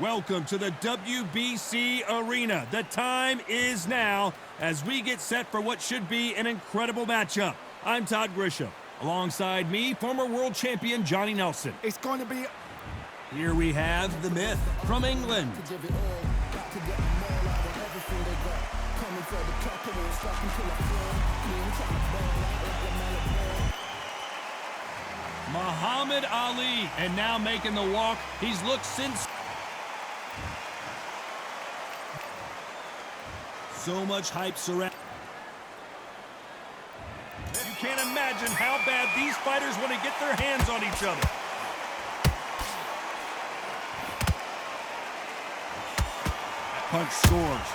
Welcome to the WBC Arena. The time is now as we get set for what should be an incredible matchup. I'm Todd Grisham. Alongside me, former world champion Johnny Nelson. It's going to be... Here we have the myth from England. Muhammad Ali, and now making the walk. He's looked since... So much hype surrounding. You can't imagine how bad these fighters want to get their hands on each other. That punch scores.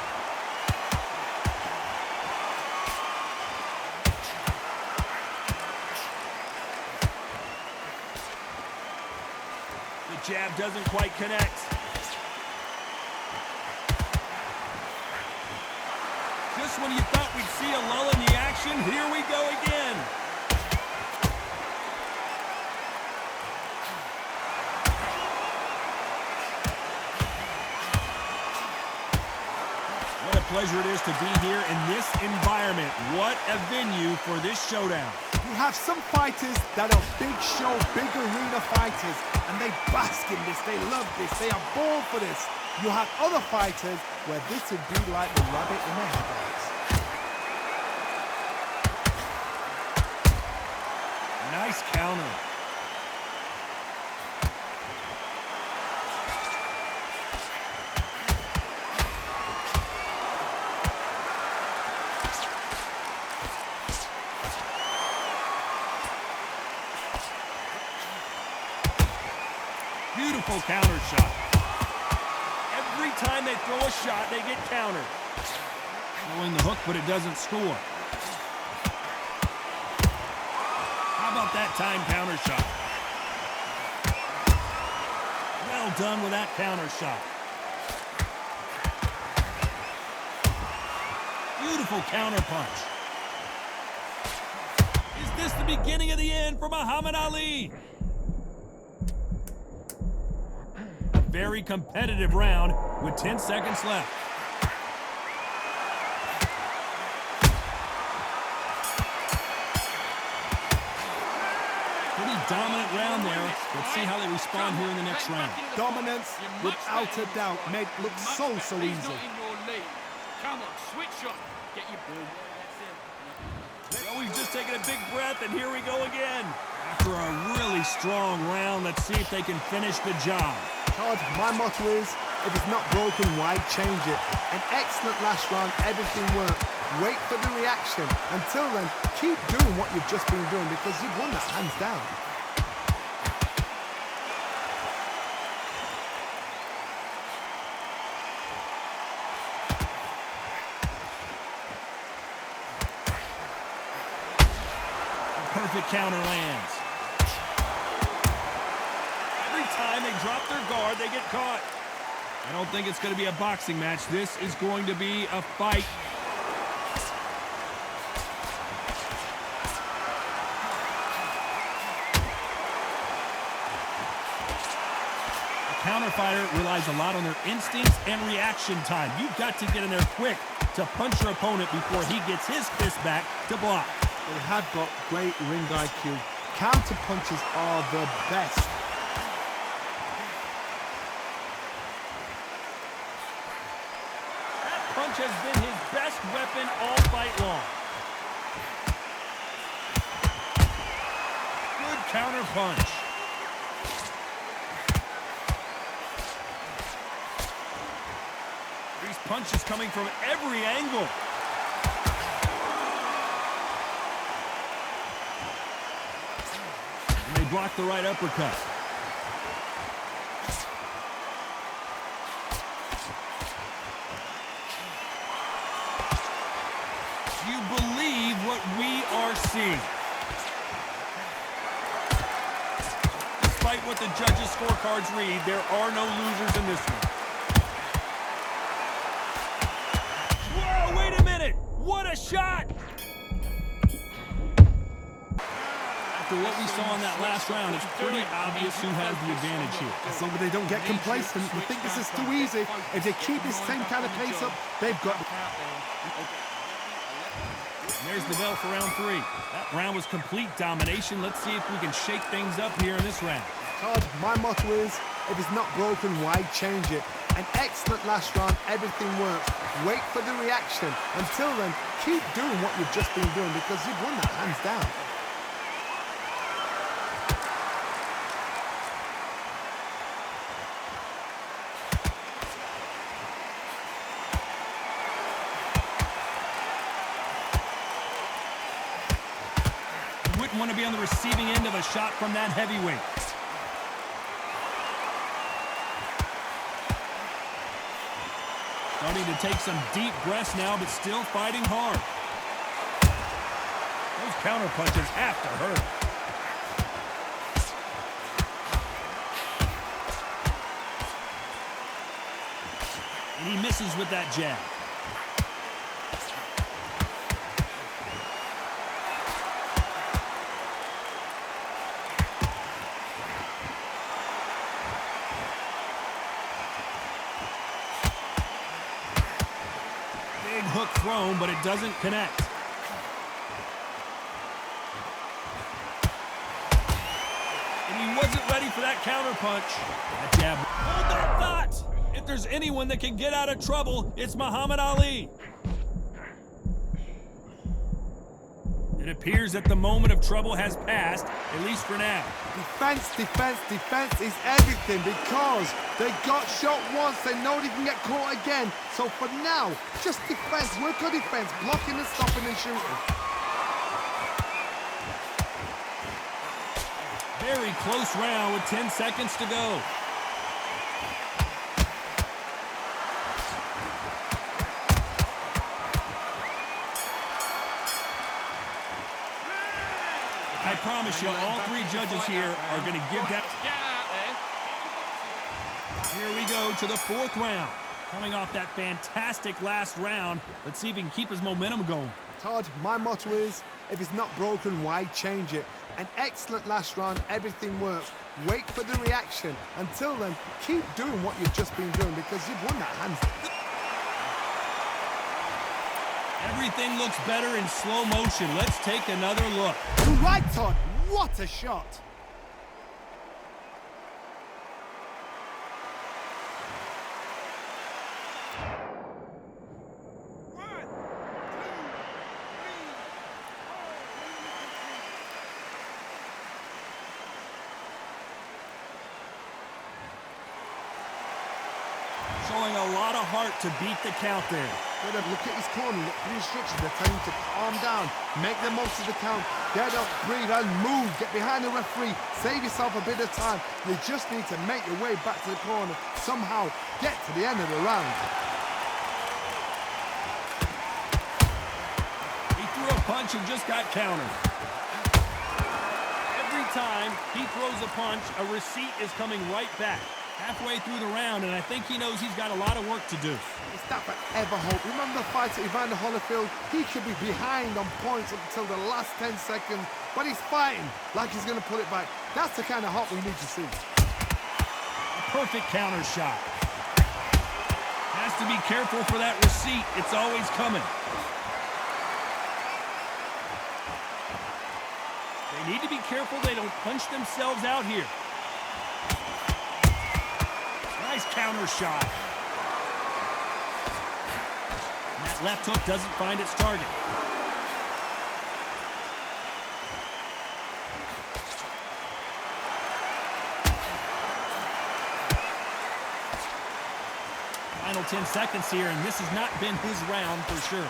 The jab doesn't quite connect. Just when you thought we'd see a lull in the action, here we go again. What a pleasure it is to be here in this environment. What a venue for this showdown. You have some fighters that are big show, big arena fighters, and they bask in this, they love this, they are born for this. You have other fighters where this would be like the rabbit in the headlights. Nice counter. Beautiful counter shot. Every time they throw a shot, they get countered. Throwing the hook, but it doesn't score. How about that time counter shot? Well done with that counter shot. Beautiful counter punch. Is this the beginning of the end for Muhammad Ali? A very competitive round with 10 seconds left. Dominant round there. Let's see how they respond here in the next round. Dominance, without a doubt, made it look so easy. Come on, switch on. Get your boom. Well, we've just taken a big breath, and here we go again. After a really strong round, let's see if they can finish the job. Todd, my motto is, if it's not broken, why change it? An excellent last round, everything worked. Wait for the reaction. Until then, keep doing what you've just been doing because you've won this hands down. Perfect counter lands. Every time they drop their guard, they get caught. I don't think it's going to be a boxing match. This is going to be a fight. A counter fighter relies a lot on their instincts and reaction time. You've got to get in there quick to punch your opponent before he gets his fist back to block. They have got great ring IQ. Counter punches are the best. That punch has been his best weapon all fight long. Good counter punch. These punches coming from every angle. Block the right uppercut. Do you believe what we are seeing? Despite what the judges' scorecards read, there are no losers in this one. Whoa, wait a minute! What a shot! After what we saw in that last round, it's pretty obvious who has the advantage here. As long as they don't get complacent and think this is too easy, if they keep this same kind of pace up, they've got... And there's the bell for round 3. That round was complete domination. Let's see if we can shake things up here in this round. Todd, my motto is, if it's not broken, why change it? An excellent last round, everything works. Wait for the reaction. Until then, keep doing what you've just been doing because you've won that hands down. You wouldn't want to be on the receiving end of a shot from that heavyweight. Starting to take some deep breaths now, but still fighting hard. Those counter punches have to hurt. And he misses with that jab. Big hook thrown, but it doesn't connect. And he wasn't ready for that counter punch. That jab. Hold that thought! If there's anyone that can get out of trouble, it's Muhammad Ali. It appears that the moment of trouble has passed, at least for now. Defense, defense, defense is everything because they got shot once, they know they can get caught again. So for now, just defense, work on defense, blocking and stopping and shooting. Very close round with 10 seconds to go. I promise you, all 3 judges here are going to give that. Here we go to the 4th round. Coming off that fantastic last round, let's see if he can keep his momentum going. Todd, my motto is, if it's not broken, why change it? An excellent last round, everything works. Wait for the reaction. Until then, keep doing what you've just been doing because you've won that hands. Everything looks better in slow motion. Let's take another look. You're right, Todd. What a shot. Showing a lot of heart to beat the count there. Look at his corner, look at the instructions. They're telling him to calm down, make the most of the count, get up, breathe, and move. Get behind the referee, save yourself a bit of time. You just need to make your way back to the corner, somehow get to the end of the round. He threw a punch and just got countered. Every time he throws a punch, a receipt is coming right back. Halfway through the round, and I think he knows he's got a lot of work to do. Is that forever hope? Remember the fight at Evander Holyfield? He could be behind on points up until the last 10 seconds, but he's fighting like he's going to pull it back. That's the kind of hope we need to see. A perfect counter shot. Has to be careful for that receipt. It's always coming. They need to be careful they don't punch themselves out here. Nice counter shot. And that left hook doesn't find its target. Final 10 seconds here, and this has not been his round for sure.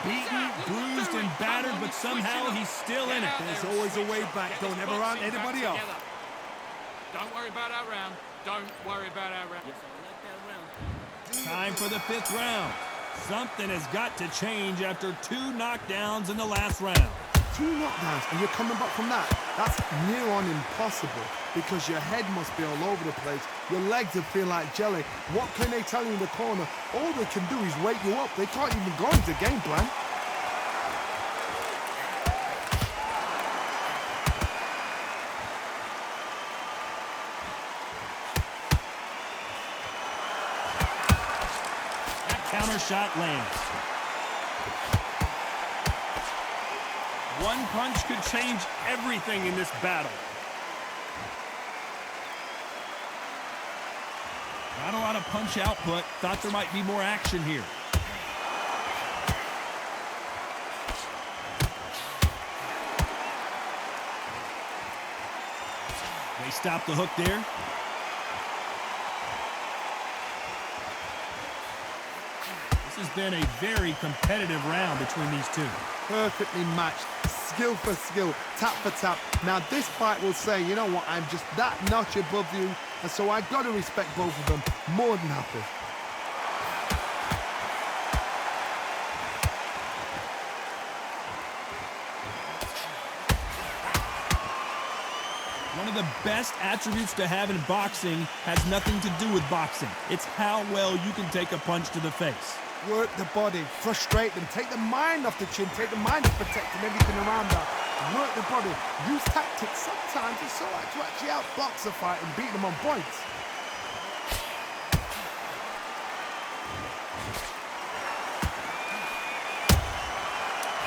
Beaten, bruised, and battered, but somehow he's still in it. There's always a way back. Don't ever run anybody off. Don't worry about our round. Don't worry about our round. Time for the 5th round. Something has got to change after 2 knockdowns in the last round. 2 knockdowns and you're coming back from that. That's near on impossible because your head must be all over the place. Your legs will feel like jelly. What can they tell you in the corner? All they can do is wake you up. They can't even go into game plan. Counter shot lands. One punch could change everything in this battle. Not a lot of punch output. Thought there might be more action here. They stop the hook there. This has been a very competitive round between these two. Perfectly matched, skill for skill, tap for tap. Now this fight will say, you know what, I'm just that notch above you, and so I got to respect both of them more than happy. One of the best attributes to have in boxing has nothing to do with boxing. It's how well you can take a punch to the face. Work the body, frustrate them, take the mind off the chin, take the mind off protecting everything around that. Work the body, use tactics. Sometimes it's so hard to actually outbox a fight and beat them on points.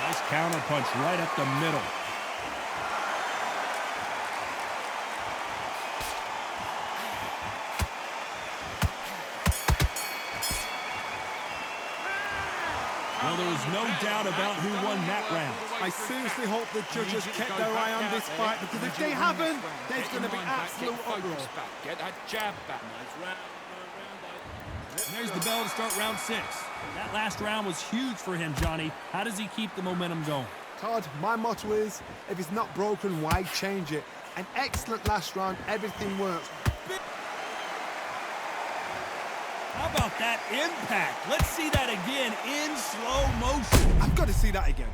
Nice counter punch right up the middle. Well, there was no doubt about who won that round. I seriously hope the judges kept their eye on this fight, because if they haven't, there's going to be absolute uproar. Get that jab back. There's the bell to start round 6. That last round was huge for him, Johnny. How does he keep the momentum going? Todd, my motto is, if it's not broken, why change it? An excellent last round, everything works. How about that impact? Let's see that again in slow motion. I've got to see that again.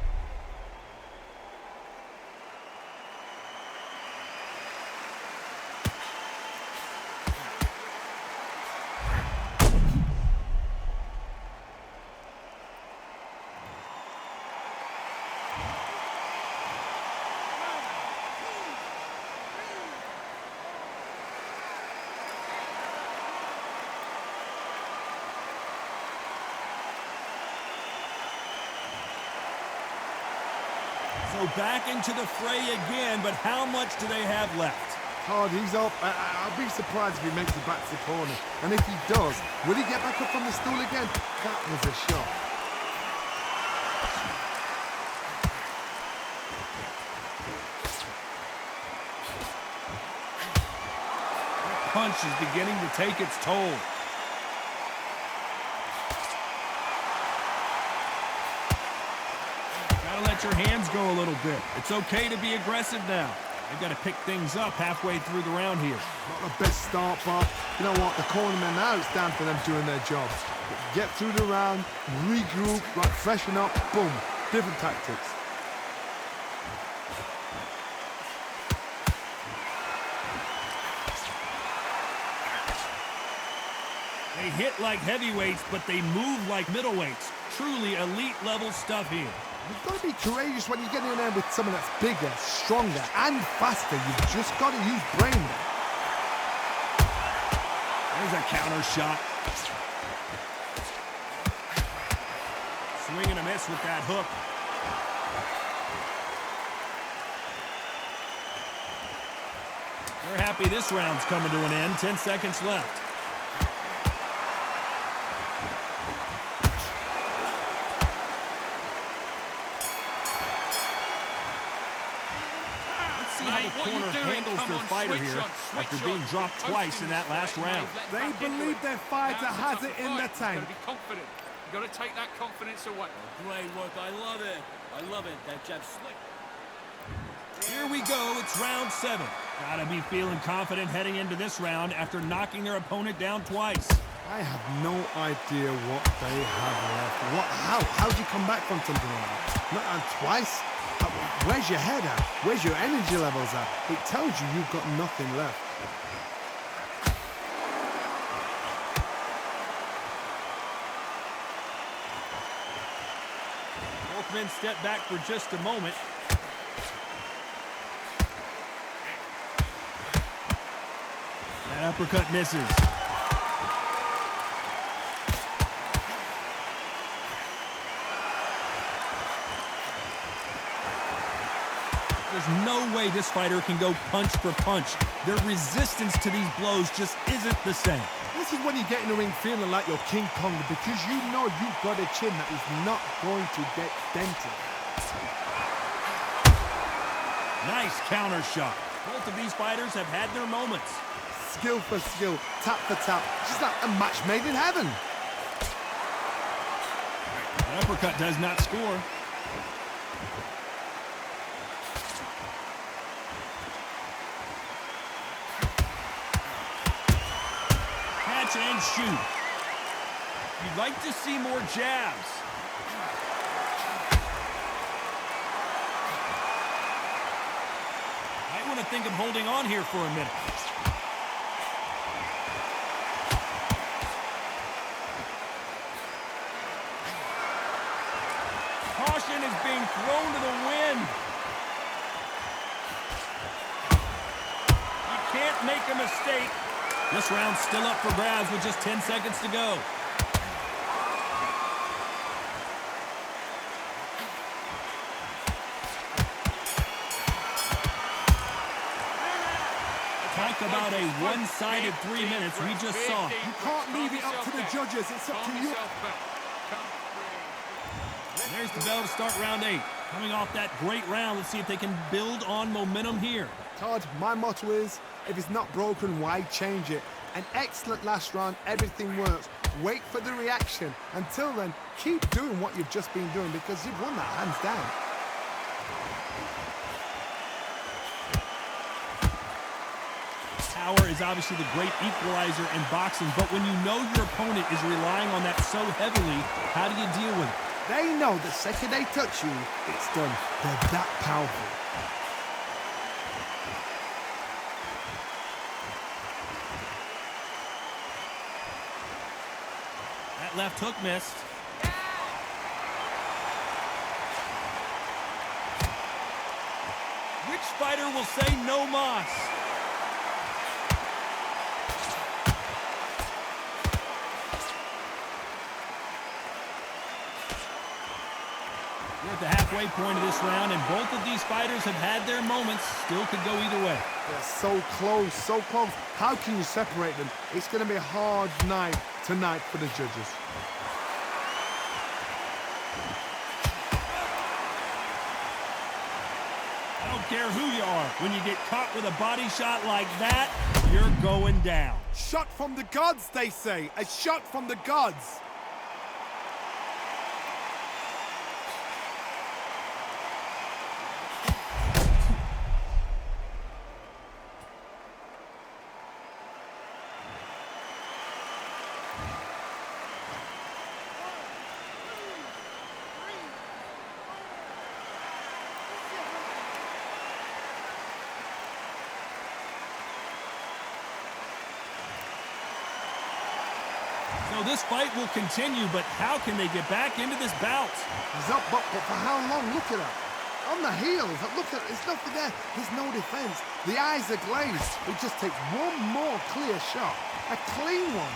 So back into the fray again, but how much do they have left? Todd, he's up. I'll be surprised if he makes it back to the corner. And if he does, will he get back up from the stool again? That was a shot. That punch is beginning to take its toll. Let your hands go a little bit. It's okay to be aggressive now. They've got to pick things up halfway through the round here. Not the best start, but you know what? The cornermen now, it's down to them doing their jobs. Get through the round, regroup, right, freshen up, boom. Different tactics. They hit like heavyweights, but they move like middleweights. Truly elite level stuff here. You've got to be courageous when you get in there with someone that's bigger, stronger, and faster. You've just got to use brain there. There's a counter shot. Swing and a miss with that hook. They're happy this round's coming to an end. 10 seconds left. How the corner handles their fighter here after being dropped twice in that last round. They believe their fighter has it in the tank. Be confident. You got to take that confidence away. Great work. I love it. I love it. That jab slick. Here we go. It's round 7. Gotta be feeling confident heading into this round after knocking their opponent down twice. I have no idea what they have left. How? How'd you come back from something like that? Not twice? Where's your head at? Where's your energy levels at? It tells you you've got nothing left. Both men step back for just a moment. That uppercut misses. There's no way this fighter can go punch for punch. Their resistance to these blows just isn't the same. This is when you get in the ring feeling like you're King Kong because you know you've got a chin that is not going to get dented. Nice counter shot. Both of these fighters have had their moments. Skill for skill, tap for tap, just like a match made in heaven. An uppercut does not score. Catch and shoot. You'd like to see more jabs. Might want to think of holding on here for a minute. Caution is being thrown to the wind. You can't make a mistake. This round's still up for grabs with just 10 seconds to go. Talk about a one-sided 3 minutes we just saw. You can't leave it up to the judges, it's up to you. There's the bell to start round 8. Coming off that great round, let's see if they can build on momentum here. Todd, my motto is, if it's not broken, why change it? An excellent last round, everything works. Wait for the reaction. Until then, keep doing what you've just been doing because you've won that hands down. Power is obviously the great equalizer in boxing, but when you know your opponent is relying on that so heavily, how do you deal with it? They know the second they touch you, it's done. They're that powerful. That left hook missed. Which fighter will say no mas? We're at the halfway point of this round, and both of these fighters have had their moments. Still could go either way. They're so close, so close. How can you separate them? It's going to be a hard night tonight for the judges. I don't care who you are. When you get caught with a body shot like that, you're going down. Shot from the gods, they say. A shot from the gods. So this fight will continue, but how can they get back into this bout? He's up, but for how long? Look at that. On the heels, look at it. There's nothing there. There's no defense. The eyes are glazed. It just takes one more clear shot. A clean one.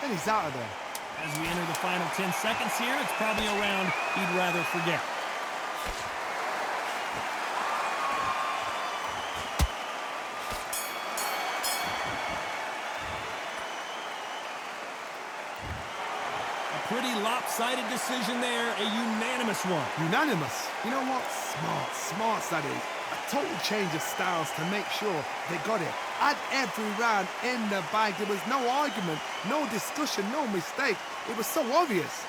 Then he's out of there. As we enter the final 10 seconds here, it's probably a round he'd rather forget. Pretty lopsided decision there, a unanimous one. Unanimous. You know what? Smart that is. A total change of styles to make sure they got it. At every round in the bag, there was no argument, no discussion, no mistake. It was so obvious.